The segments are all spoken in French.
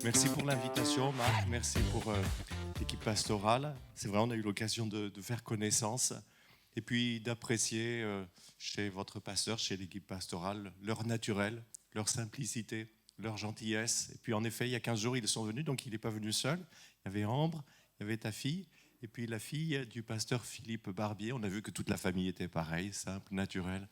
Merci pour l'invitation, Marc. Merci pour l'équipe pastorale. C'est vrai, on a eu l'occasion de faire connaissance et puis d'apprécier chez votre pasteur, chez l'équipe pastorale, leur naturel, leur simplicité, leur gentillesse. Et puis en effet, il y a 15 jours, ils sont venus, donc il n'est pas venu seul. Il y avait Ambre, il y avait ta fille, et puis la fille du pasteur Philippe Barbier. On a vu que toute la famille était pareille, simple, naturelle.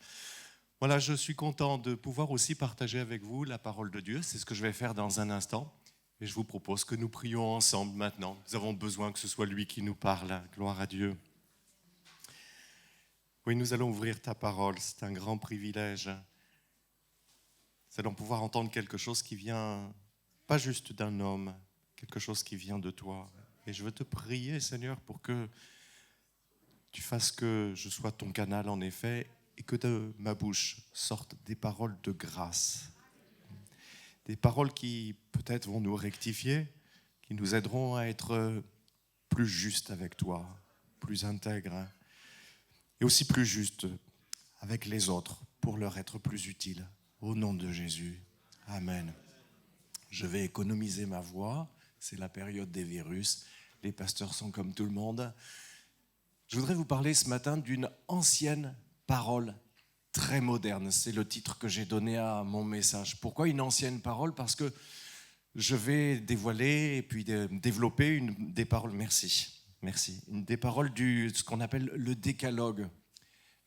Voilà, je suis content de pouvoir aussi partager avec vous la parole de Dieu. C'est ce que je vais faire dans un instant. Et je vous propose que nous prions ensemble maintenant. Nous avons besoin que ce soit lui qui nous parle. Gloire à Dieu. Oui, nous allons ouvrir ta parole. C'est un grand privilège. Nous allons pouvoir entendre quelque chose qui vient, pas juste d'un homme, quelque chose qui vient de toi. Et je veux te prier, Seigneur, pour que tu fasses que je sois ton canal, en effet, et que de ma bouche sortent des paroles de grâce. Des paroles qui peut-être vont nous rectifier, qui nous aideront à être plus justes avec toi, plus intègres, et aussi plus justes avec les autres, pour leur être plus utiles. Au nom de Jésus. Amen. Je vais économiser ma voix, c'est la période des virus, les pasteurs sont comme tout le monde. Je voudrais vous parler ce matin d'une ancienne parole très moderne. C'est le titre que j'ai donné à mon message. Pourquoi une ancienne parole ? Parce que je vais dévoiler et puis développer des paroles, merci, des paroles ce qu'on appelle le décalogue.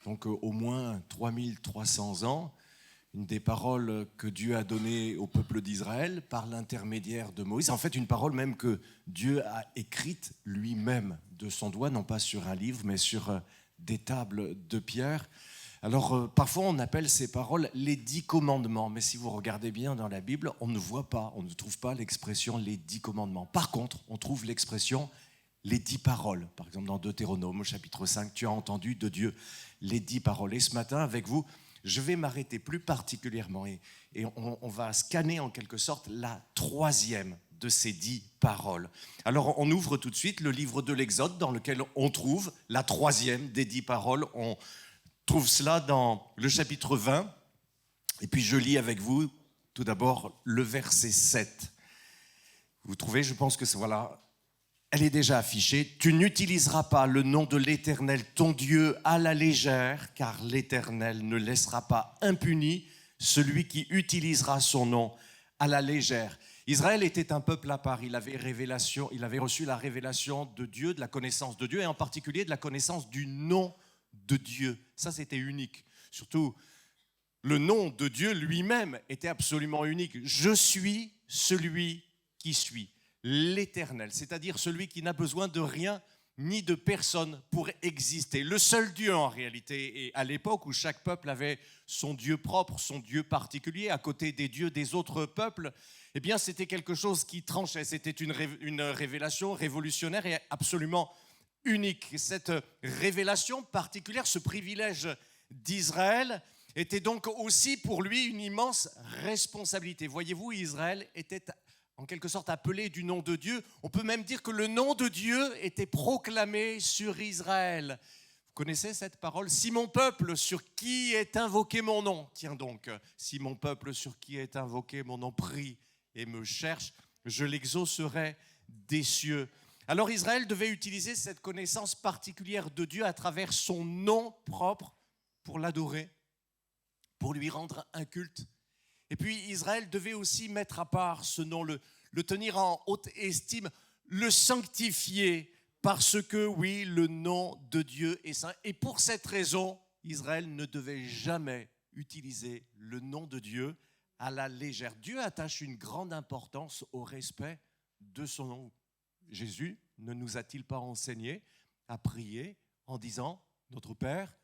Donc au moins 3300 ans, une des paroles que Dieu a données au peuple d'Israël par l'intermédiaire de Moïse. En fait, une parole même que Dieu a écrite lui-même de son doigt, non pas sur un livre, mais sur des tables de pierre. Alors, parfois, on appelle ces paroles les 10 commandements. Mais si vous regardez bien dans la Bible, on ne trouve pas l'expression les 10 commandements. Par contre, on trouve l'expression les 10 paroles. Par exemple, dans Deutéronome, chapitre 5, tu as entendu de Dieu les 10 paroles. Et ce matin, avec vous, je vais m'arrêter plus particulièrement et on va scanner en quelque sorte la troisième de ces 10 paroles. Alors, on ouvre tout de suite le livre de l'Exode dans lequel on trouve la troisième des 10 paroles. On trouve cela dans le chapitre 20. Et puis, je lis avec vous tout d'abord le verset 7. Vous trouvez, je pense que c'est, voilà, elle est déjà affichée. « Tu n'utiliseras pas le nom de l'Éternel, ton Dieu, à la légère, car l'Éternel ne laissera pas impuni celui qui utilisera son nom à la légère. » Israël était un peuple à part. Il avait reçu la révélation de Dieu, de la connaissance de Dieu, et en particulier de la connaissance du nom de Dieu. Ça, c'était unique. Surtout, le nom de Dieu lui-même était absolument unique. « Je suis celui qui suis ». L'Éternel, c'est-à-dire celui qui n'a besoin de rien ni de personne pour exister. Le seul Dieu en réalité, et à l'époque où chaque peuple avait son Dieu propre, son Dieu particulier, à côté des dieux des autres peuples, eh bien c'était quelque chose qui tranchait, c'était une révélation révolutionnaire et absolument unique. Cette révélation particulière, ce privilège d'Israël, était donc aussi pour lui une immense responsabilité. Voyez-vous, Israël était en quelque sorte appelé du nom de Dieu. On peut même dire que le nom de Dieu était proclamé sur Israël. Vous connaissez cette parole ? « Si mon peuple sur qui est invoqué mon nom », tiens donc, « si mon peuple sur qui est invoqué mon nom prie et me cherche, je l'exaucerai des cieux. » Alors Israël devait utiliser cette connaissance particulière de Dieu à travers son nom propre pour l'adorer, pour lui rendre un culte. Et puis Israël devait aussi mettre à part ce nom, le tenir en haute estime, le sanctifier, parce que oui, le nom de Dieu est saint. Et pour cette raison, Israël ne devait jamais utiliser le nom de Dieu à la légère. Dieu attache une grande importance au respect de son nom. Jésus ne nous a-t-il pas enseigné à prier en disant « Notre Père,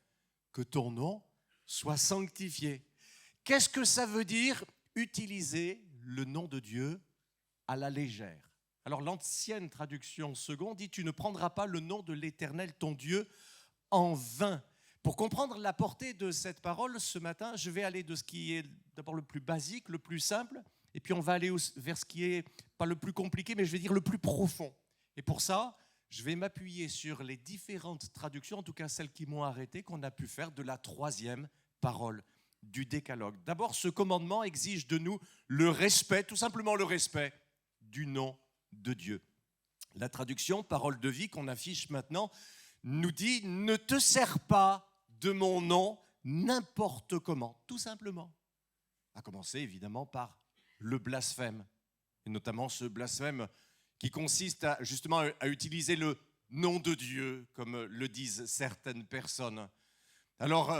que ton nom soit sanctifié ». Qu'est-ce que ça veut dire utiliser le nom de Dieu à la légère ? Alors l'ancienne traduction seconde dit « Tu ne prendras pas le nom de l'Éternel ton Dieu en vain ». Pour comprendre la portée de cette parole, ce matin, je vais aller de ce qui est d'abord le plus basique, le plus simple, et puis on va aller vers ce qui est pas le plus compliqué, mais je vais dire le plus profond. Et pour ça, je vais m'appuyer sur les différentes traductions, en tout cas celles qui m'ont arrêté, qu'on a pu faire de la troisième parole du décalogue. D'abord, ce commandement exige de nous le respect, tout simplement le respect du nom de Dieu. La traduction Parole de vie qu'on affiche maintenant nous dit « Ne te sers pas de mon nom n'importe comment », tout simplement. À commencer évidemment par le blasphème, et notamment ce blasphème qui consiste justement à utiliser le nom de Dieu, comme le disent certaines personnes. Alors,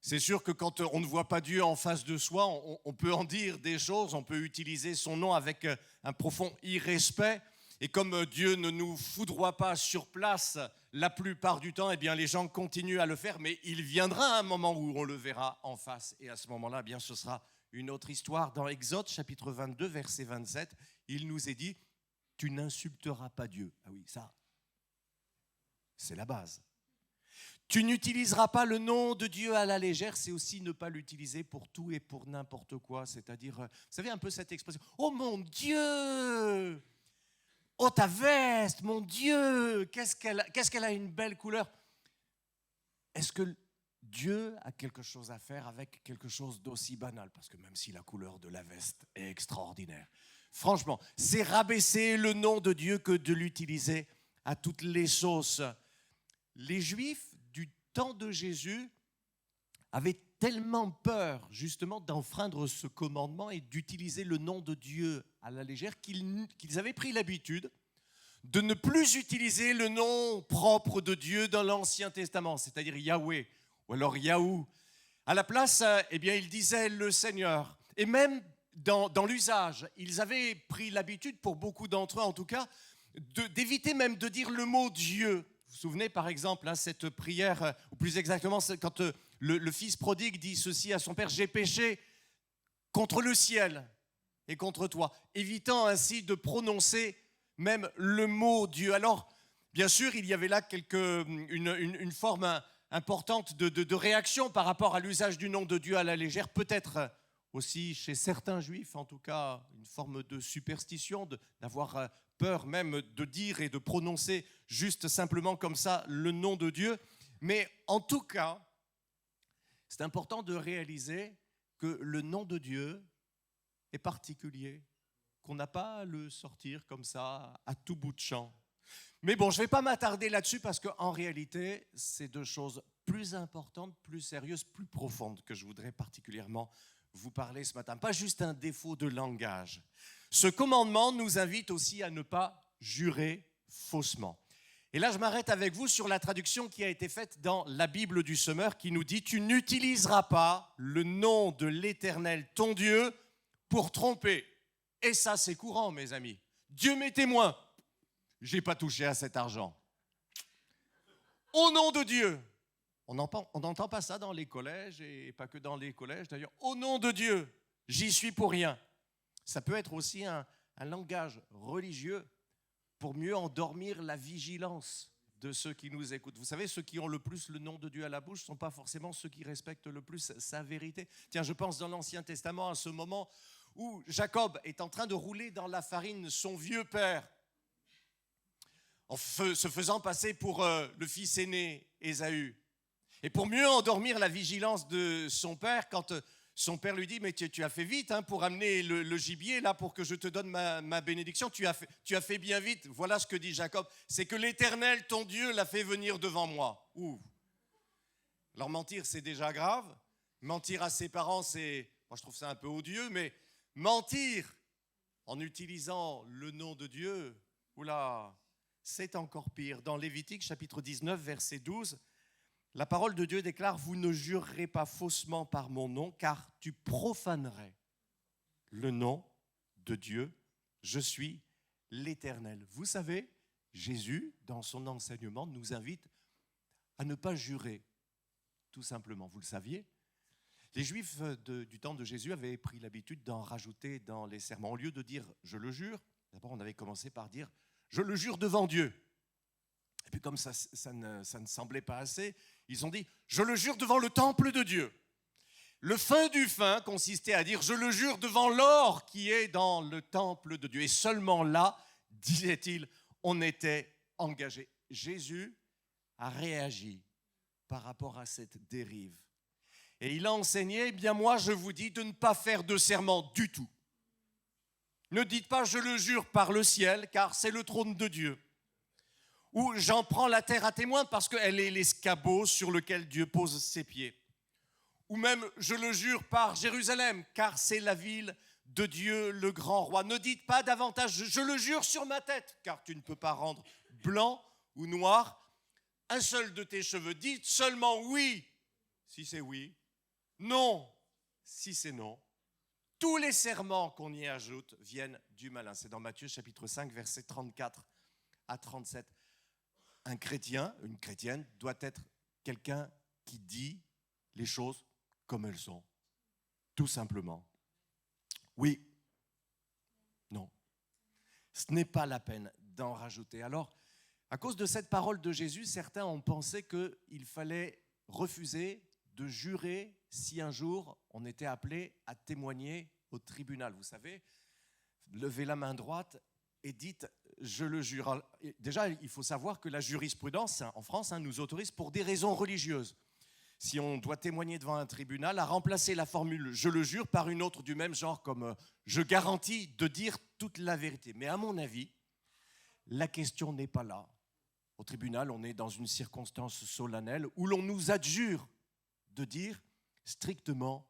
c'est sûr que quand on ne voit pas Dieu en face de soi, on peut en dire des choses, on peut utiliser son nom avec un profond irrespect. Et comme Dieu ne nous foudroie pas sur place la plupart du temps, eh bien les gens continuent à le faire, mais il viendra un moment où on le verra en face. Et à ce moment-là, eh bien, ce sera une autre histoire. Dans Exode, chapitre 22, verset 27, il nous est dit « Tu n'insulteras pas Dieu ». Ah oui, ça, c'est la base. Tu n'utiliseras pas le nom de Dieu à la légère, c'est aussi ne pas l'utiliser pour tout et pour n'importe quoi. C'est-à-dire, vous savez un peu cette expression « Oh mon Dieu !» Oh, ta veste, mon Dieu, qu'est-ce qu'elle a une belle couleur. Est-ce que Dieu a quelque chose à faire avec quelque chose d'aussi banal? Parce que même si la couleur de la veste est extraordinaire, franchement, c'est rabaisser le nom de Dieu que de l'utiliser à toutes les sauces. Les Juifs du temps de Jésus avaient tellement peur justement d'enfreindre ce commandement et d'utiliser le nom de Dieu à la légère qu'ils avaient pris l'habitude de ne plus utiliser le nom propre de Dieu dans l'Ancien Testament, c'est-à-dire Yahweh ou alors Yahou. À la place, eh bien, ils disaient le Seigneur. Et même dans l'usage, ils avaient pris l'habitude, pour beaucoup d'entre eux en tout cas, d'éviter même de dire le mot Dieu. Vous vous souvenez par exemple, cette prière, ou plus exactement, quand le fils prodigue dit ceci à son père, « J'ai péché contre le ciel et contre toi », évitant ainsi de prononcer même le mot Dieu. Alors, bien sûr, il y avait là une forme importante de réaction par rapport à l'usage du nom de Dieu à la légère, peut-être aussi chez certains juifs, en tout cas, une forme de superstition, d'avoir peur même de dire et de prononcer juste simplement comme ça le nom de Dieu. Mais en tout cas, c'est important de réaliser que le nom de Dieu est particulier, qu'on n'a pas à le sortir comme ça à tout bout de champ. Mais bon, je ne vais pas m'attarder là-dessus parce qu'en réalité, c'est deux choses plus importantes, plus sérieuses, plus profondes que je voudrais particulièrement vous parler ce matin. Pas juste un défaut de langage. Ce commandement nous invite aussi à ne pas jurer faussement. Et là, je m'arrête avec vous sur la traduction qui a été faite dans la Bible du Semeur qui nous dit « Tu n'utiliseras pas le nom de l'Éternel, ton Dieu, pour tromper. » Et ça, c'est courant, mes amis. Dieu m'est témoin. Je n'ai pas touché à cet argent. Au nom de Dieu. On n'entend pas ça dans les collèges, et pas que dans les collèges d'ailleurs. Au nom de Dieu, j'y suis pour rien. Ça peut être aussi un langage religieux pour mieux endormir la vigilance de ceux qui nous écoutent. Vous savez, ceux qui ont le plus le nom de Dieu à la bouche ne sont pas forcément ceux qui respectent le plus sa vérité. Tiens, je pense dans l'Ancien Testament à ce moment où Jacob est en train de rouler dans la farine son vieux père, en se faisant passer pour le fils aîné, Ésaü. Et pour mieux endormir la vigilance de son père, quand son père lui dit « Mais tu as fait vite pour amener le gibier, là, pour que je te donne ma bénédiction, tu as fait bien vite. » Voilà ce que dit Jacob, c'est que l'Éternel, ton Dieu, l'a fait venir devant moi. Ouh. Alors mentir, c'est déjà grave. Mentir à ses parents, moi je trouve ça un peu odieux, mais mentir en utilisant le nom de Dieu, oula, c'est encore pire. Dans Lévitique, chapitre 19, verset 12, la parole de Dieu déclare « Vous ne jurerez pas faussement par mon nom, car tu profanerais le nom de Dieu. Je suis l'Éternel. » Vous savez, Jésus, dans son enseignement, nous invite à ne pas jurer, tout simplement. Vous le saviez ? Les Juifs du temps de Jésus avaient pris l'habitude d'en rajouter dans les serments. Au lieu de dire « je le jure », d'abord on avait commencé par dire « je le jure devant Dieu ». Et puis comme ça ne semblait pas assez, ils ont dit « je le jure devant le temple de Dieu ». Le fin du fin consistait à dire « je le jure devant l'or qui est dans le temple de Dieu ». Et seulement là, disait-il, on était engagé. Jésus a réagi par rapport à cette dérive. Et il a enseigné, eh bien moi je vous dis de ne pas faire de serment du tout. Ne dites pas « je le jure par le ciel » car c'est le trône de Dieu. Ou « j'en prends la terre à témoin parce qu'elle est l'escabeau sur lequel Dieu pose ses pieds ». Ou même « je le jure par Jérusalem » car c'est la ville de Dieu le grand roi. Ne dites pas davantage « je le jure sur ma tête » car tu ne peux pas rendre blanc ou noir un seul de tes cheveux. Dites seulement « oui » si c'est oui, « non » si c'est non. Tous les serments qu'on y ajoute viennent du malin. C'est dans Matthieu chapitre 5, versets 34 à 37. Un chrétien, une chrétienne, doit être quelqu'un qui dit les choses comme elles sont. Tout simplement. Oui, non. Ce n'est pas la peine d'en rajouter. Alors, à cause de cette parole de Jésus, certains ont pensé qu'il fallait refuser de jurer si un jour on était appelé à témoigner au tribunal. Vous savez, levez la main droite et dites « je le jure ». Alors, déjà, il faut savoir que la jurisprudence en France nous autorise pour des raisons religieuses. Si on doit témoigner devant un tribunal, à remplacer la formule « je le jure » par une autre du même genre comme « je garantis de dire toute la vérité ». Mais à mon avis, la question n'est pas là. Au tribunal, on est dans une circonstance solennelle où l'on nous adjure de dire strictement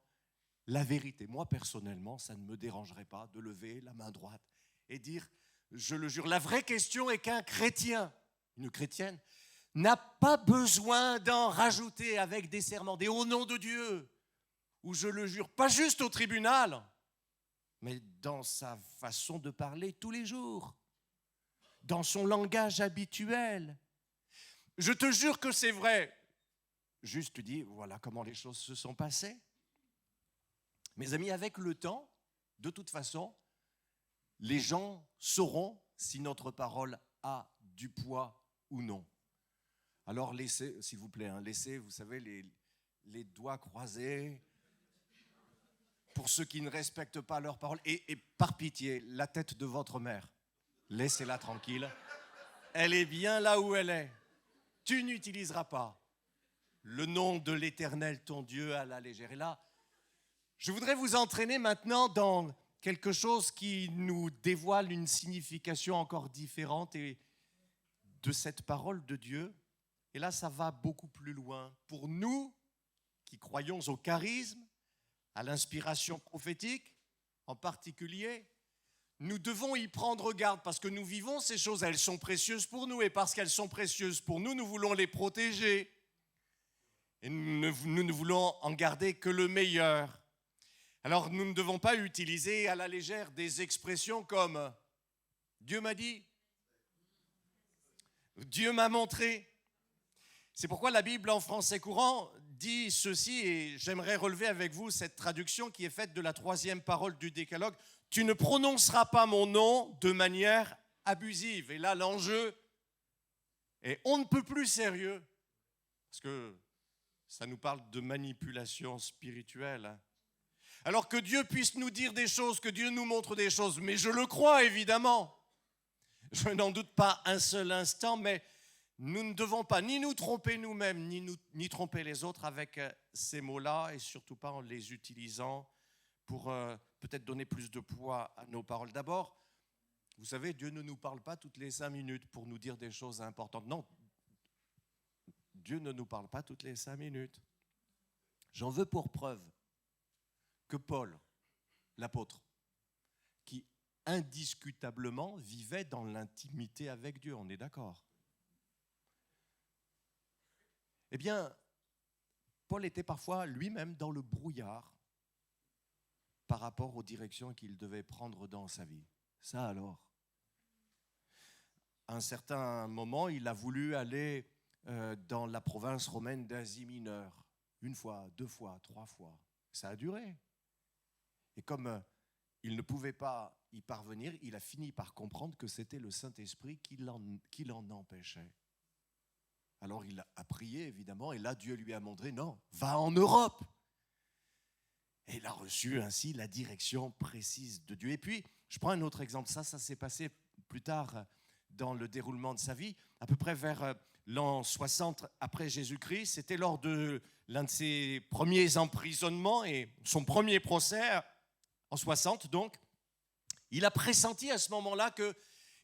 la vérité. Moi, personnellement, ça ne me dérangerait pas de lever la main droite et dire « je le jure ». La vraie question est qu'un chrétien, une chrétienne, n'a pas besoin d'en rajouter avec des serments, des « au nom de Dieu » ou « je le jure », pas juste au tribunal, mais dans sa façon de parler tous les jours, dans son langage habituel. Je te jure que c'est vrai. Juste tu dis, voilà comment les choses se sont passées. Mes amis, avec le temps, de toute façon, les gens sauront si notre parole a du poids ou non. Alors laissez, s'il vous plaît, laissez, vous savez, les doigts croisés pour ceux qui ne respectent pas leur parole. Et par pitié, la tête de votre mère, laissez-la tranquille. Elle est bien là où elle est. Tu n'utiliseras pas le nom de l'Éternel, ton Dieu, à la légère. Et là, je voudrais vous entraîner maintenant dans quelque chose qui nous dévoile une signification encore différente de cette parole de Dieu. Et là, ça va beaucoup plus loin. Pour nous, qui croyons au charisme, à l'inspiration prophétique en particulier, nous devons y prendre garde parce que nous vivons ces choses, elles sont précieuses pour nous. Et parce qu'elles sont précieuses pour nous, nous voulons les protéger. Et nous ne voulons en garder que le meilleur. Alors nous ne devons pas utiliser à la légère des expressions comme « Dieu m'a dit »,« Dieu m'a montré ». C'est pourquoi la Bible en français courant dit ceci, et j'aimerais relever avec vous cette traduction qui est faite de la 3e parole du Décalogue. « Tu ne prononceras pas mon nom de manière abusive ». Et là, l'enjeu est on ne peut plus sérieux, parce que ça nous parle de manipulation spirituelle. Alors que Dieu puisse nous dire des choses, que Dieu nous montre des choses, mais je le crois évidemment. Je n'en doute pas un seul instant, mais nous ne devons pas ni nous tromper nous-mêmes, ni tromper les autres avec ces mots-là, et surtout pas en les utilisant pour peut-être donner plus de poids à nos paroles. D'abord, vous savez, Dieu ne nous parle pas toutes les 5 minutes pour nous dire des choses importantes. Non, Dieu ne nous parle pas toutes les 5 minutes. J'en veux pour preuve que Paul, l'apôtre, qui indiscutablement vivait dans l'intimité avec Dieu, on est d'accord? Eh bien, Paul était parfois lui-même dans le brouillard par rapport aux directions qu'il devait prendre dans sa vie. Ça alors. À un certain moment, il a voulu aller dans la province romaine d'Asie mineure. 1 fois, 2 fois, 3 fois. Ça a duré. Et comme il ne pouvait pas y parvenir, il a fini par comprendre que c'était le Saint-Esprit qui l'en empêchait. Alors il a prié, évidemment, et là Dieu lui a montré, non, va en Europe. Et il a reçu ainsi la direction précise de Dieu. Et puis, je prends un autre exemple. Ça s'est passé plus tard dans le déroulement de sa vie, à peu près vers l'an 60 après Jésus-Christ. C'était lors de l'un de ses premiers emprisonnements et son premier procès, en 60 donc. Il a pressenti à ce moment-là qu'il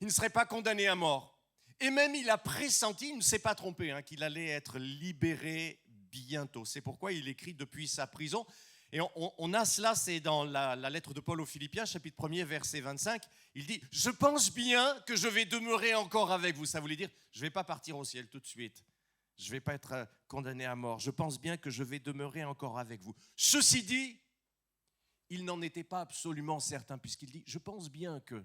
ne serait pas condamné à mort. Et même il a pressenti, il ne s'est pas trompé, qu'il allait être libéré bientôt. C'est pourquoi il écrit depuis sa prison. Et on a cela, c'est dans la lettre de Paul aux Philippiens, chapitre 1er, verset 25. Il dit « Je pense bien que je vais demeurer encore avec vous ». Ça voulait dire « Je ne vais pas partir au ciel tout de suite. Je ne vais pas être condamné à mort. Je pense bien que je vais demeurer encore avec vous ». Ceci dit, il n'en était pas absolument certain, puisqu'il dit « Je pense bien que ».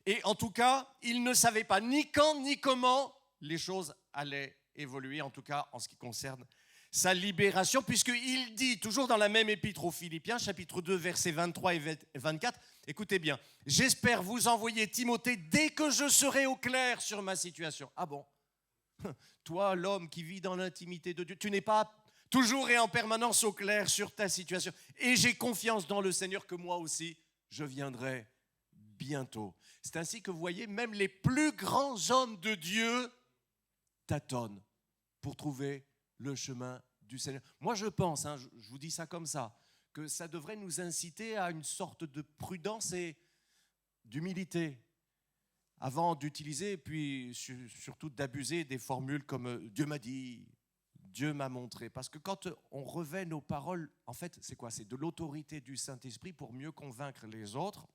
Et en tout cas, il ne savait pas ni quand ni comment les choses allaient évoluer, en tout cas en ce qui concerne sa libération, puisqu'il dit, toujours dans la même épître aux Philippiens, chapitre 2, versets 23 et 24, écoutez bien, « J'espère vous envoyer Timothée dès que je serai au clair sur ma situation. » Ah bon? Toi, l'homme qui vit dans l'intimité de Dieu, tu n'es pas toujours et en permanence au clair sur ta situation. Et j'ai confiance dans le Seigneur que moi aussi, je viendrai bientôt. C'est ainsi que vous voyez, même les plus grands hommes de Dieu tâtonnent pour trouver le chemin du Seigneur. Moi, je pense, je vous dis ça comme ça, que ça devrait nous inciter à une sorte de prudence et d'humilité avant d'utiliser, puis surtout d'abuser des formules comme « Dieu m'a dit »,« Dieu m'a montré ». Parce que quand on revêt nos paroles, en fait, c'est quoi? C'est de l'autorité du Saint-Esprit pour mieux convaincre les autres.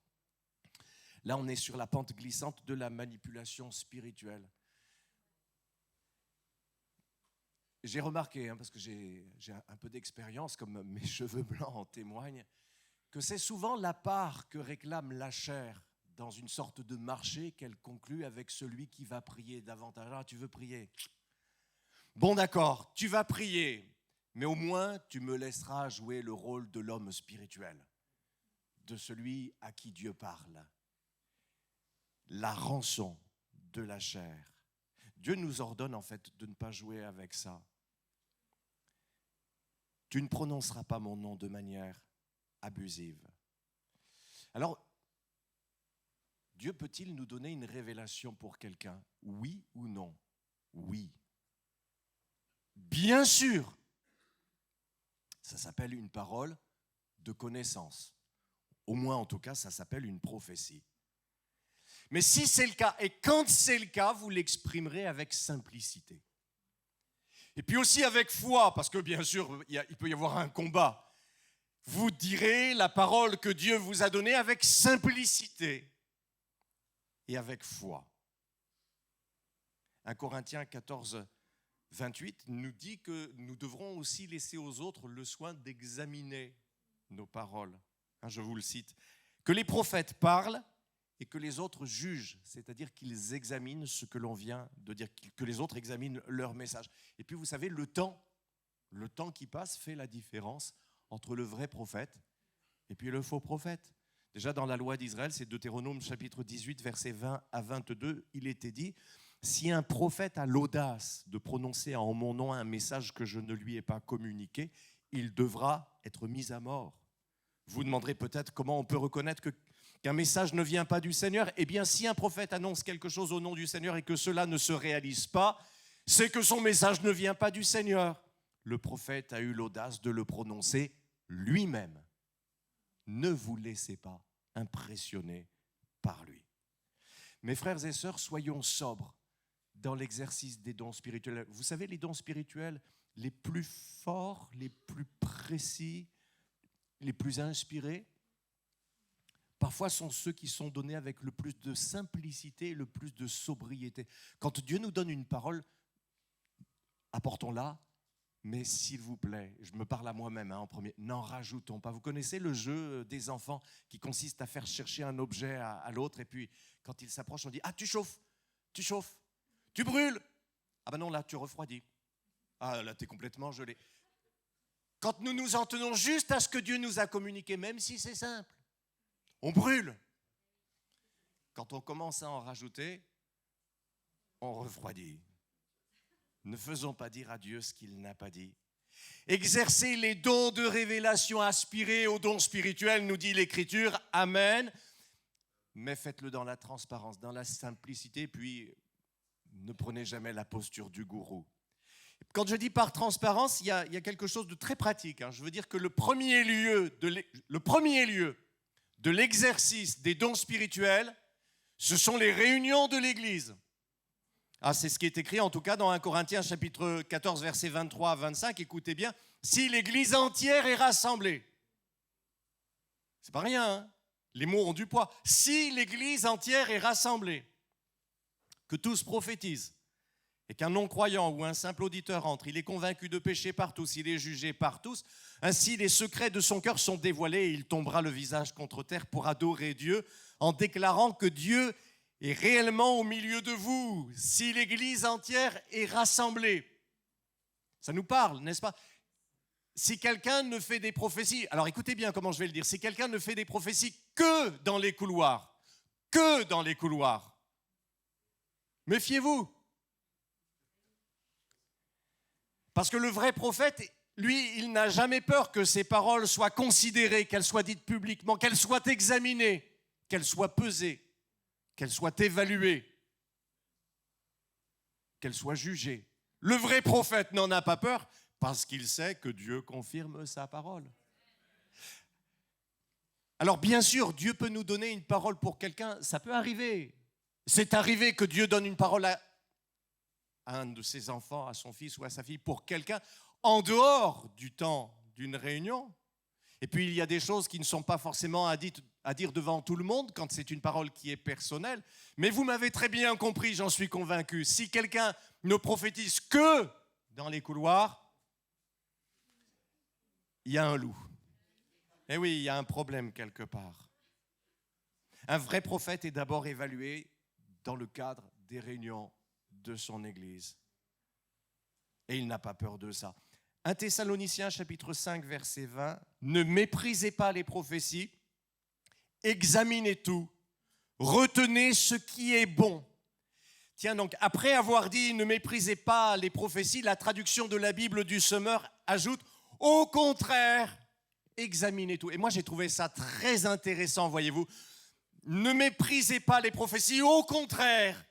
Là, on est sur la pente glissante de la manipulation spirituelle. J'ai remarqué, parce que j'ai un peu d'expérience, comme mes cheveux blancs en témoignent, que c'est souvent la part que réclame la chair dans une sorte de marché qu'elle conclut avec celui qui va prier davantage. Ah, tu veux prier? Bon, d'accord, tu vas prier, mais au moins tu me laisseras jouer le rôle de l'homme spirituel, de celui à qui Dieu parle. La rançon de la chair. Dieu nous ordonne en fait de ne pas jouer avec ça. Tu ne prononceras pas mon nom de manière abusive. Alors, Dieu peut-il nous donner une révélation pour quelqu'un? Oui ou non? Oui. Bien sûr. Ça s'appelle une parole de connaissance. Au moins, en tout cas, ça s'appelle une prophétie. Mais si c'est le cas, et quand c'est le cas, vous l'exprimerez avec simplicité. Et puis aussi avec foi, parce que bien sûr, il peut y avoir un combat. Vous direz la parole que Dieu vous a donnée avec simplicité et avec foi. 1 Corinthiens 14, 28 nous dit que nous devrons aussi laisser aux autres le soin d'examiner nos paroles. Je vous le cite. Que les prophètes parlent et que les autres jugent, c'est-à-dire qu'ils examinent ce que l'on vient de dire, que les autres examinent leur message. Et puis vous savez, le temps qui passe fait la différence entre le vrai prophète et puis le faux prophète. Déjà dans la loi d'Israël, c'est Deutéronome chapitre 18, versets 20 à 22, il était dit « Si un prophète a l'audace de prononcer en mon nom un message que je ne lui ai pas communiqué, il devra être mis à mort. » Vous demanderez peut-être comment on peut reconnaître qu'un message ne vient pas du Seigneur. Eh bien, si un prophète annonce quelque chose au nom du Seigneur et que cela ne se réalise pas, c'est que son message ne vient pas du Seigneur. Le prophète a eu l'audace de le prononcer lui-même. Ne vous laissez pas impressionner par lui. Mes frères et sœurs, soyons sobres dans l'exercice des dons spirituels. Vous savez, les dons spirituels les plus forts, les plus précis, les plus inspirés, parfois sont ceux qui sont donnés avec le plus de simplicité et le plus de sobriété. Quand Dieu nous donne une parole, apportons-la, mais s'il vous plaît, je me parle à moi-même en premier, n'en rajoutons pas. Vous connaissez le jeu des enfants qui consiste à faire chercher un objet à l'autre et puis quand il s'approche, on dit « Ah, tu chauffes, tu brûles. Ah ben non, là, tu refroidis. Ah, là, tu es complètement gelé. » Quand nous nous en tenons juste à ce que Dieu nous a communiqué, même si c'est simple, on brûle. Quand on commence à en rajouter, on refroidit. Ne faisons pas dire à Dieu ce qu'il n'a pas dit. Exercez les dons de révélation, aspirez aux dons spirituels, nous dit l'Écriture. Amen. Mais faites-le dans la transparence, dans la simplicité, puis ne prenez jamais la posture du gourou. Quand je dis par transparence, il y a quelque chose de très pratique. Je veux dire que le premier lieu de l'exercice des dons spirituels, ce sont les réunions de l'Église. Ah, c'est ce qui est écrit en tout cas dans 1 Corinthiens chapitre 14, versets 23 à 25. Écoutez bien, si l'Église entière est rassemblée, c'est pas rien, hein? Les mots ont du poids. Si l'Église entière est rassemblée, que tous prophétisent, et qu'un non-croyant ou un simple auditeur entre, il est convaincu de péché par tous, il est jugé par tous, ainsi les secrets de son cœur sont dévoilés et il tombera le visage contre terre pour adorer Dieu en déclarant que Dieu est réellement au milieu de vous. Si l'Église entière est rassemblée, ça nous parle, n'est-ce pas? Si quelqu'un ne fait des prophéties, alors écoutez bien comment je vais le dire, si quelqu'un ne fait des prophéties que dans les couloirs, méfiez-vous. Parce que le vrai prophète, lui, il n'a jamais peur que ses paroles soient considérées, qu'elles soient dites publiquement, qu'elles soient examinées, qu'elles soient pesées, qu'elles soient évaluées, qu'elles soient jugées. Le vrai prophète n'en a pas peur parce qu'il sait que Dieu confirme sa parole. Alors bien sûr, Dieu peut nous donner une parole pour quelqu'un, ça peut arriver. C'est arrivé que Dieu donne une parole à un de ses enfants, à son fils ou à sa fille, pour quelqu'un en dehors du temps d'une réunion. Et puis il y a des choses qui ne sont pas forcément à dire devant tout le monde quand c'est une parole qui est personnelle. Mais vous m'avez très bien compris, j'en suis convaincu. Si quelqu'un ne prophétise que dans les couloirs, il y a un loup. Eh oui, il y a un problème quelque part. Un vrai prophète est d'abord évalué dans le cadre des réunions de son Église. Et il n'a pas peur de ça. 1 Thessaloniciens chapitre 5 verset 20, ne méprisez pas les prophéties, examinez tout, retenez ce qui est bon. Tiens donc, après avoir dit ne méprisez pas les prophéties, la traduction de la Bible du Semeur ajoute au contraire, examinez tout. Et moi j'ai trouvé ça très intéressant, voyez-vous. Ne méprisez pas les prophéties, au contraire,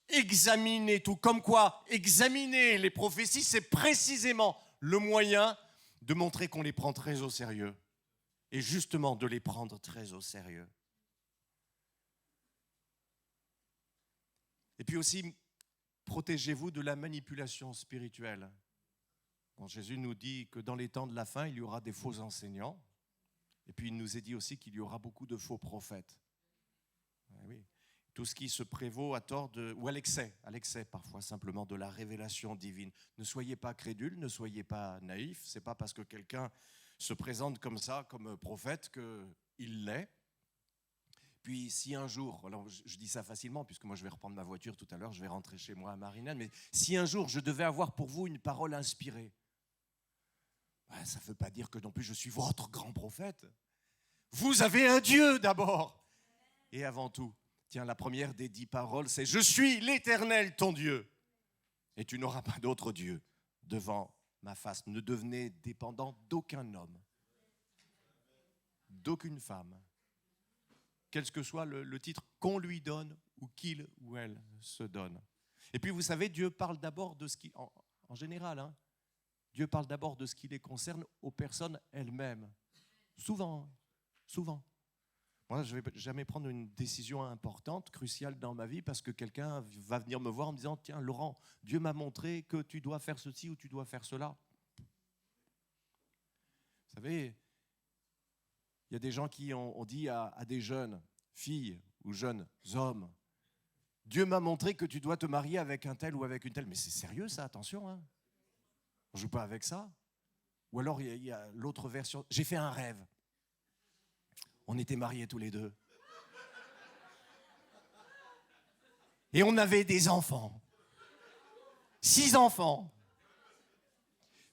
examinez tout. Comme quoi, examiner les prophéties, c'est précisément le moyen de montrer qu'on les prend très au sérieux. Et justement, de les prendre très au sérieux. Et puis aussi, protégez-vous de la manipulation spirituelle. Bon, Jésus nous dit que dans les temps de la fin, il y aura des faux enseignants. Et puis il nous est dit aussi qu'il y aura beaucoup de faux prophètes. Oui. Tout ce qui se prévaut à tort ou à l'excès parfois simplement de la révélation divine. Ne soyez pas crédules, ne soyez pas naïfs. C'est pas parce que quelqu'un se présente comme ça, comme prophète, qu'il l'est. Puis si un jour, alors je dis ça facilement puisque moi je vais reprendre ma voiture tout à l'heure, je vais rentrer chez moi à Marignane, mais si un jour je devais avoir pour vous une parole inspirée, ça ne veut pas dire que non plus je suis votre grand prophète. Vous avez un Dieu d'abord. Et avant tout, tiens, la première des 10 paroles, c'est « Je suis l'Éternel, ton Dieu, et tu n'auras pas d'autre Dieu devant ma face. Ne devenez dépendant d'aucun homme, d'aucune femme, quel que soit le titre qu'on lui donne ou qu'il ou elle se donne. » Et puis vous savez, Dieu parle d'abord de ce qui, en général, Dieu parle d'abord de ce qui les concerne aux personnes elles-mêmes. Souvent. Moi, je ne vais jamais prendre une décision importante, cruciale dans ma vie, parce que quelqu'un va venir me voir en me disant « Tiens, Laurent, Dieu m'a montré que tu dois faire ceci ou tu dois faire cela. » Vous savez, il y a des gens qui ont dit à des jeunes filles ou jeunes hommes « Dieu m'a montré que tu dois te marier avec un tel ou avec une telle. » Mais c'est sérieux ça, attention. On ne joue pas avec ça. Ou alors il y a l'autre version « J'ai fait un rêve. » On était mariés tous les deux. Et on avait des enfants. 6 enfants.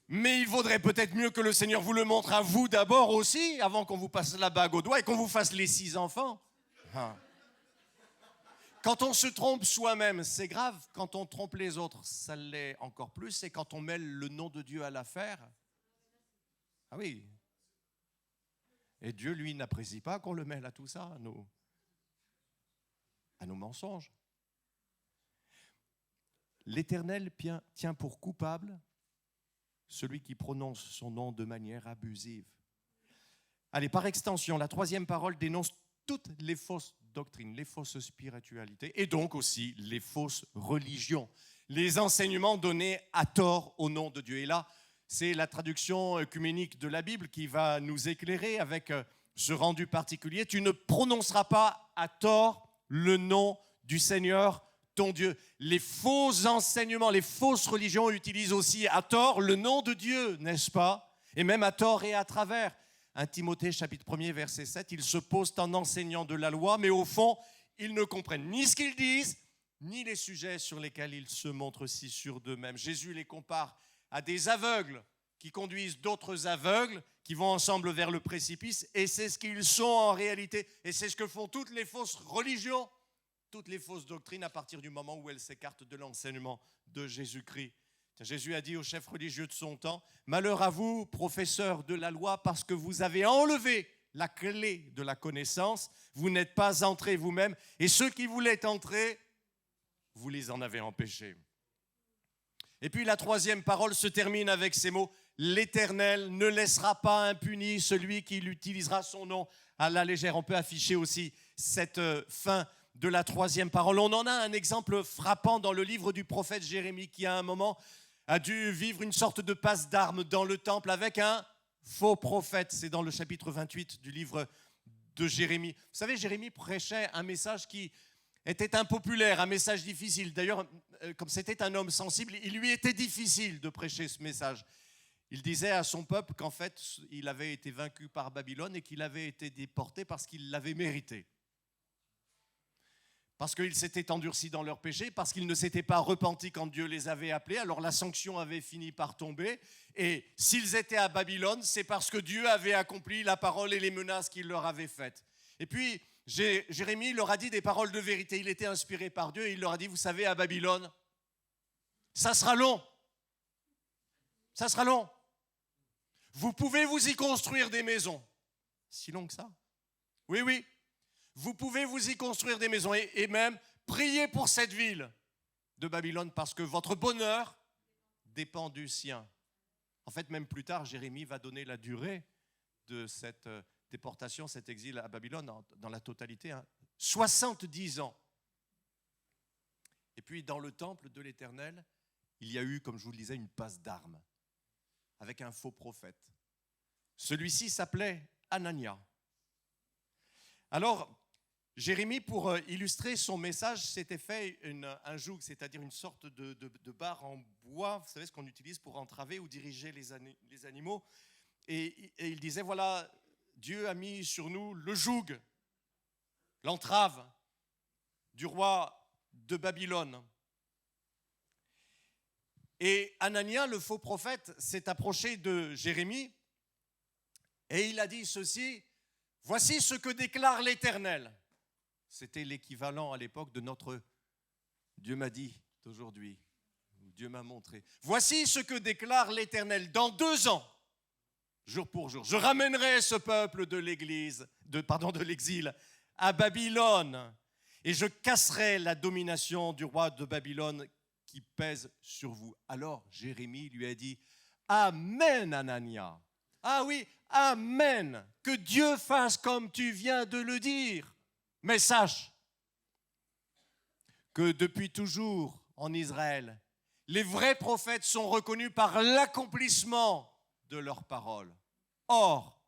Mais il vaudrait peut-être mieux que le Seigneur vous le montre à vous d'abord aussi, avant qu'on vous passe la bague au doigt et qu'on vous fasse les 6 enfants. Quand on se trompe soi-même, c'est grave. Quand on trompe les autres, ça l'est encore plus. Et quand on mêle le nom de Dieu à l'affaire, ah oui. Et Dieu, lui, n'apprécie pas qu'on le mêle à tout ça, à nos mensonges. L'Éternel tient pour coupable celui qui prononce son nom de manière abusive. Allez, par extension, la 3e parole dénonce toutes les fausses doctrines, les fausses spiritualités et donc aussi les fausses religions, les enseignements donnés à tort au nom de Dieu. Et là, c'est la traduction œcuménique de la Bible qui va nous éclairer avec ce rendu particulier. Tu ne prononceras pas à tort le nom du Seigneur ton Dieu. Les faux enseignements, les fausses religions utilisent aussi à tort le nom de Dieu, n'est-ce pas? Et même à tort et à travers. 1 Timothée chapitre 1er verset 7, ils se posent en enseignant de la loi, mais au fond, ils ne comprennent ni ce qu'ils disent, ni les sujets sur lesquels ils se montrent si sûrs d'eux-mêmes. Jésus les compare à des aveugles qui conduisent d'autres aveugles, qui vont ensemble vers le précipice, et c'est ce qu'ils sont en réalité, et c'est ce que font toutes les fausses religions, toutes les fausses doctrines à partir du moment où elles s'écartent de l'enseignement de Jésus-Christ. Jésus a dit aux chefs religieux de son temps, « Malheur à vous, professeurs de la loi, parce que vous avez enlevé la clé de la connaissance, vous n'êtes pas entrés vous-même, et ceux qui voulaient entrer, vous les en avez empêchés. » Et puis la troisième parole se termine avec ces mots, « L'Éternel ne laissera pas impuni celui qui utilisera son nom à la légère. » On peut afficher aussi cette fin de la troisième parole. On en a un exemple frappant dans le livre du prophète Jérémie qui à un moment a dû vivre une sorte de passe d'armes dans le temple avec un faux prophète. C'est dans le chapitre 28 du livre de Jérémie. Vous savez, Jérémie prêchait un message qui était impopulaire, un message difficile. D'ailleurs, comme c'était un homme sensible, il lui était difficile de prêcher ce message. Il disait à son peuple qu'en fait, il avait été vaincu par Babylone et qu'il avait été déporté parce qu'il l'avait mérité. Parce qu'ils s'étaient endurcis dans leur péché, parce qu'ils ne s'étaient pas repentis quand Dieu les avait appelés, alors la sanction avait fini par tomber. Et s'ils étaient à Babylone, c'est parce que Dieu avait accompli la parole et les menaces qu'il leur avait faites. Et puis, Jérémie leur a dit des paroles de vérité. Il était inspiré par Dieu et il leur a dit, vous savez, à Babylone, ça sera long. Ça sera long. Vous pouvez vous y construire des maisons. Si long que ça? Oui, oui. Vous pouvez vous y construire des maisons et même prier pour cette ville de Babylone parce que votre bonheur dépend du sien. En fait, même plus tard, Jérémie va donner la durée de cette déportation, cet exil à Babylone dans la totalité, 70 ans. Et puis, dans le temple de l'Éternel, il y a eu, comme je vous le disais, une passe d'armes avec un faux prophète. Celui-ci s'appelait Anania. Alors, Jérémie, pour illustrer son message, s'était fait un joug, c'est-à-dire une sorte de barre en bois, vous savez ce qu'on utilise pour entraver ou diriger les animaux. Et il disait, voilà, Dieu a mis sur nous le joug, l'entrave du roi de Babylone. Et Anania, le faux prophète, s'est approché de Jérémie et il a dit ceci, « Voici ce que déclare l'Éternel. » C'était l'équivalent à l'époque de notre « Dieu m'a dit » d'aujourd'hui. Dieu m'a montré. « Voici ce que déclare l'Éternel. Dans 2 ans, jour pour jour, je ramènerai ce peuple de l'exil à Babylone et je casserai la domination du roi de Babylone qui pèse sur vous. » Alors Jérémie lui a dit « Amen, Anania. » Ah oui, Amen. Que Dieu fasse comme tu viens de le dire. Mais sache que depuis toujours en Israël, les vrais prophètes sont reconnus par l'accomplissement de leurs paroles. Or,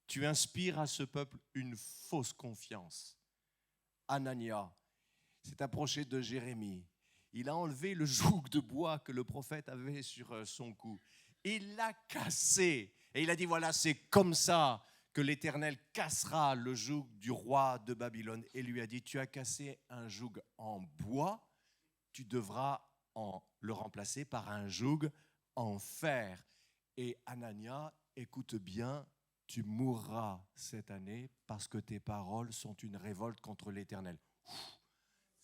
tu inspires à ce peuple une fausse confiance. Anania s'est approché de Jérémie. Il a enlevé le joug de bois que le prophète avait sur son cou. Il l'a cassé. Et il a dit, voilà, c'est comme ça que l'Éternel cassera le joug du roi de Babylone. Et lui a dit, tu as cassé un joug en bois, tu devras le remplacer par un joug en fer. Et Anania, écoute bien, tu mourras cette année parce que tes paroles sont une révolte contre l'Éternel.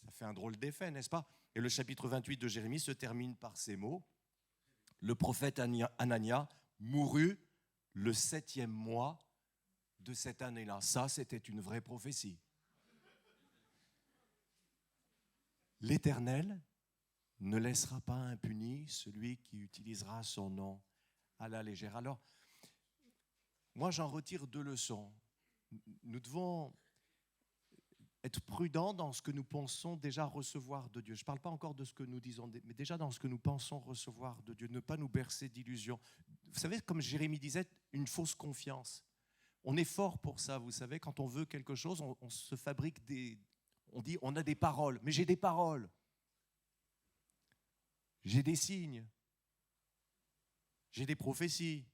Ça fait un drôle d'effet, n'est-ce pas? Et le chapitre 28 de Jérémie se termine par ces mots. Le prophète Anania mourut le 7e mois de cette année-là. Ça, c'était une vraie prophétie. L'Éternel ne laissera pas impuni celui qui utilisera son nom à la légère. Alors, moi, j'en retire 2 leçons. Nous devons être prudent dans ce que nous pensons déjà recevoir de Dieu. Je ne parle pas encore de ce que nous disons, mais déjà dans ce que nous pensons recevoir de Dieu. Ne pas nous bercer d'illusions. Vous savez, comme Jérémie disait, une fausse confiance. On est fort pour ça, vous savez. Quand on veut quelque chose, on se fabrique des... On dit, on a des paroles. Mais j'ai des paroles. J'ai des signes. J'ai des prophéties.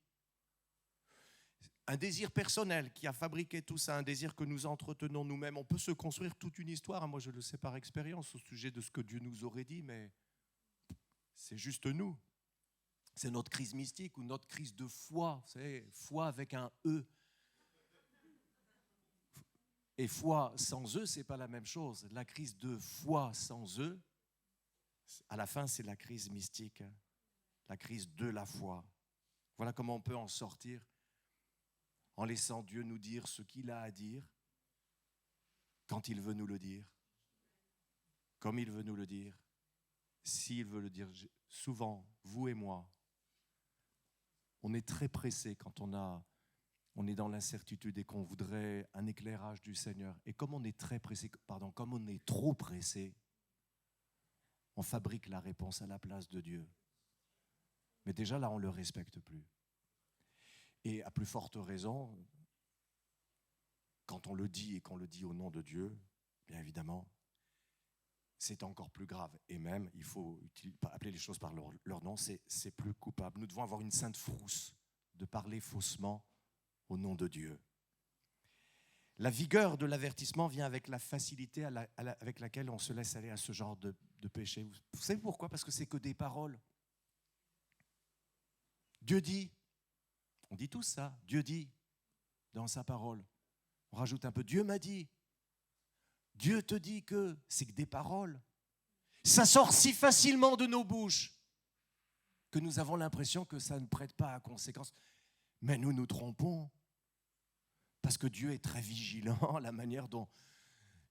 Un désir personnel qui a fabriqué tout ça, un désir que nous entretenons nous-mêmes. On peut se construire toute une histoire. Moi, je le sais par expérience au sujet de ce que Dieu nous aurait dit, mais c'est juste nous. C'est notre crise mystique ou notre crise de foi. Vous savez, foi avec un E. Et foi sans E, ce n'est pas la même chose. La crise de foi sans E, à la fin, c'est la crise mystique. La crise de la foi. Voilà comment on peut en sortir. En laissant Dieu nous dire ce qu'il a à dire, quand il veut nous le dire, comme il veut nous le dire, s'il veut le dire. Souvent, vous et moi, on est très pressé quand on est dans l'incertitude et qu'on voudrait un éclairage du Seigneur. Et comme on est comme on est trop pressé, on fabrique la réponse à la place de Dieu. Mais déjà là, on ne le respecte plus. Et à plus forte raison, quand on le dit et qu'on le dit au nom de Dieu, bien évidemment, c'est encore plus grave. Et même, il faut appeler les choses par leur nom, c'est plus coupable. Nous devons avoir une sainte frousse de parler faussement au nom de Dieu. La vigueur de l'avertissement vient avec la facilité avec laquelle on se laisse aller à ce genre de péché. Vous savez pourquoi ? Parce que c'est que des paroles. Dieu dit. On dit tous ça. Dieu dit dans sa parole. On rajoute un peu. Dieu m'a dit. Dieu te dit que c'est que des paroles. Ça sort si facilement de nos bouches que nous avons l'impression que ça ne prête pas à conséquence. Mais nous nous trompons. Parce que Dieu est très vigilant à la manière dont,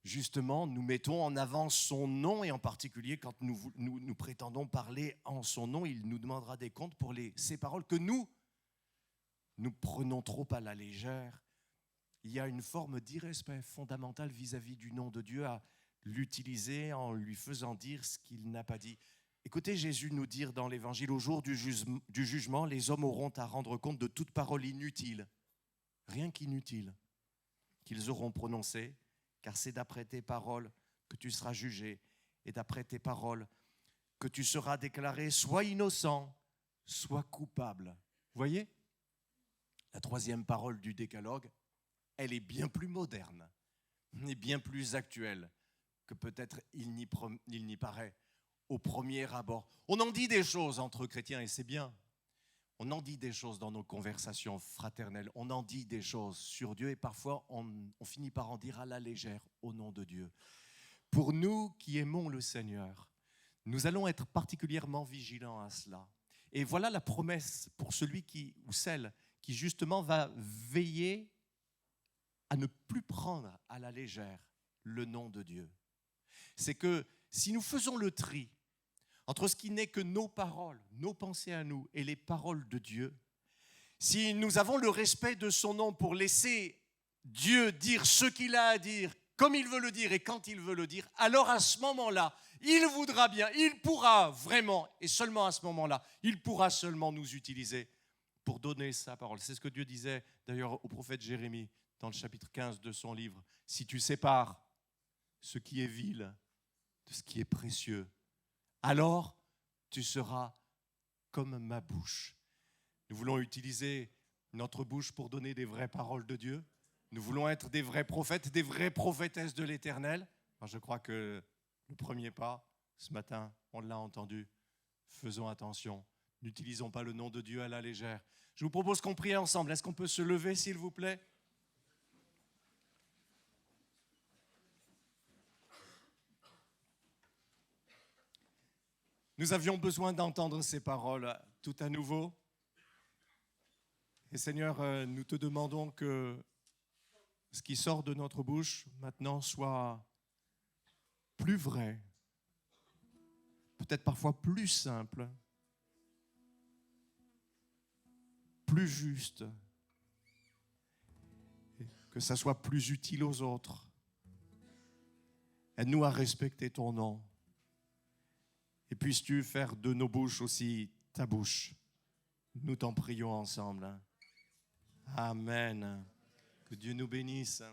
justement, nous mettons en avant son nom, et en particulier quand nous prétendons parler en son nom, il nous demandera des comptes pour ces paroles que nous prenons trop à la légère. Il y a une forme d'irrespect fondamental vis-à-vis du nom de Dieu à l'utiliser en lui faisant dire ce qu'il n'a pas dit. Écoutez Jésus nous dire dans l'Évangile, au jour du jugement, les hommes auront à rendre compte de toute parole inutile, rien qu'inutile, qu'ils auront prononcée, car c'est d'après tes paroles que tu seras jugé, et d'après tes paroles que tu seras déclaré soit innocent, soit coupable. Vous voyez ? La troisième parole du décalogue, elle est bien plus moderne et bien plus actuelle que peut-être il n'y paraît au premier abord. On en dit des choses entre chrétiens et c'est bien. On en dit des choses dans nos conversations fraternelles. On en dit des choses sur Dieu et parfois on finit par en dire à la légère au nom de Dieu. Pour nous qui aimons le Seigneur, nous allons être particulièrement vigilants à cela. Et voilà la promesse pour celui ou celle qui justement va veiller à ne plus prendre à la légère le nom de Dieu. C'est que si nous faisons le tri entre ce qui n'est que nos paroles, nos pensées à nous et les paroles de Dieu, si nous avons le respect de son nom pour laisser Dieu dire ce qu'il a à dire, comme il veut le dire et quand il veut le dire, alors à ce moment-là, il voudra bien, il pourra vraiment, et seulement à ce moment-là, il pourra seulement nous utiliser pour donner sa parole. C'est ce que Dieu disait d'ailleurs au prophète Jérémie dans le chapitre 15 de son livre. Si tu sépares ce qui est vil de ce qui est précieux, alors tu seras comme ma bouche. Nous voulons utiliser notre bouche pour donner des vraies paroles de Dieu. Nous voulons être des vrais prophètes, des vraies prophétesses de l'Éternel. Alors je crois que le premier pas, ce matin, on l'a entendu. Faisons attention. N'utilisons pas le nom de Dieu à la légère. Je vous propose qu'on prie ensemble. Est-ce qu'on peut se lever, s'il vous plaît ? Nous avions besoin d'entendre ces paroles tout à nouveau. Et Seigneur, nous te demandons que ce qui sort de notre bouche maintenant soit plus vrai, peut-être parfois plus simple, plus juste, que ça soit plus utile aux autres, Aide-nous à respecter ton nom. Et puisses-tu faire de nos bouches aussi ta bouche. Nous t'en prions ensemble. Amen. Que Dieu nous bénisse.